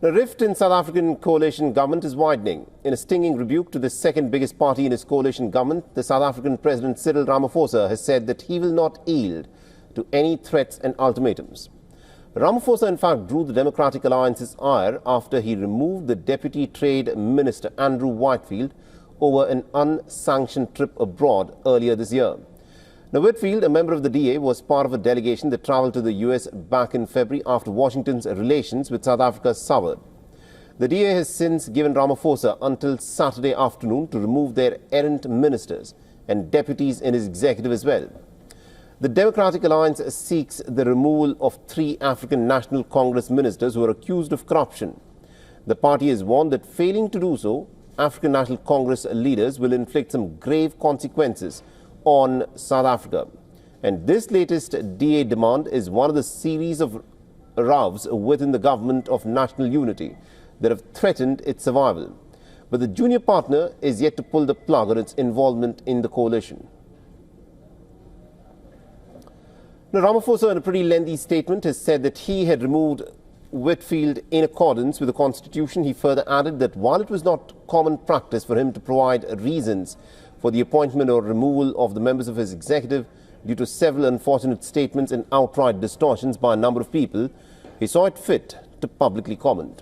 The rift in South African coalition government is widening. In a stinging rebuke to the second biggest party in his coalition government, the South African President Cyril Ramaphosa has said that he will not yield to any threats and ultimatums. Ramaphosa in fact drew the Democratic Alliance's ire after he removed the Deputy Trade Minister Andrew Whitfield over an unsanctioned trip abroad earlier this year. Now, Whitfield, a member of the DA, was part of a delegation that travelled to the US back in February after Washington's relations with South Africa soured. The DA has since given Ramaphosa until Saturday afternoon to remove their errant ministers and deputies in his executive as well. The Democratic Alliance seeks the removal of 3 African National Congress ministers who are accused of corruption. The party has warned that failing to do so, African National Congress leaders will inflict some grave consequences on South Africa. And this latest DA demand is one of the series of rows within the government of national unity that have threatened its survival. But the junior partner is yet to pull the plug on its involvement in the coalition. Now, Ramaphosa, in a pretty lengthy statement, has said that he had removed Whitfield in accordance with the Constitution. He further added that while it was not common practice for him to provide reasons for the appointment or removal of the members of his executive due to several unfortunate statements and outright distortions by a number of people, he saw it fit to publicly comment.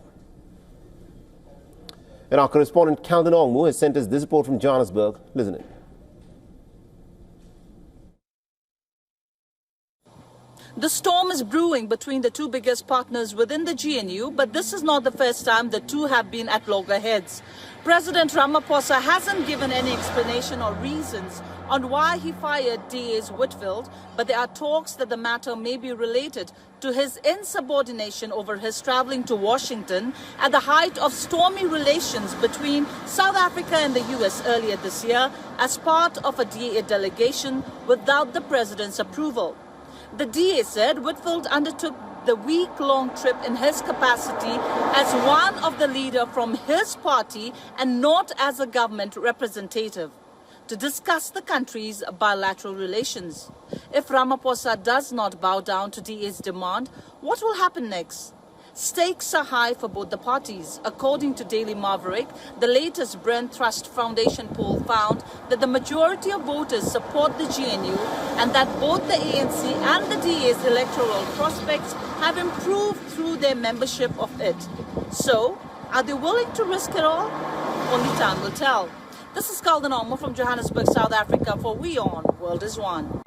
And our correspondent Calvin Ongmu has sent us this report from Johannesburg. Listen in. The storm is brewing between the 2 biggest partners within the GNU, but this is not the first time the 2 have been at loggerheads. President Ramaphosa hasn't given any explanation or reasons on why he fired DA's Whitfield, but there are talks that the matter may be related to his insubordination over his traveling to Washington at the height of stormy relations between South Africa and the US earlier this year as part of a DA delegation without the president's approval. The DA said Whitfield undertook the week-long trip in his capacity as one of the leaders from his party and not as a government representative to discuss the country's bilateral relations. If Ramaphosa does not bow down to DA's demand, what will happen next? Stakes are high for both the parties. According to Daily Maverick, the latest Brent Trust Foundation poll found that the majority of voters support the GNU and that both the ANC and the DA's electoral prospects have improved through their membership of it. So, are they willing to risk it all? Only time will tell. This is Calvin Ongmu from Johannesburg, South Africa for WION World is One.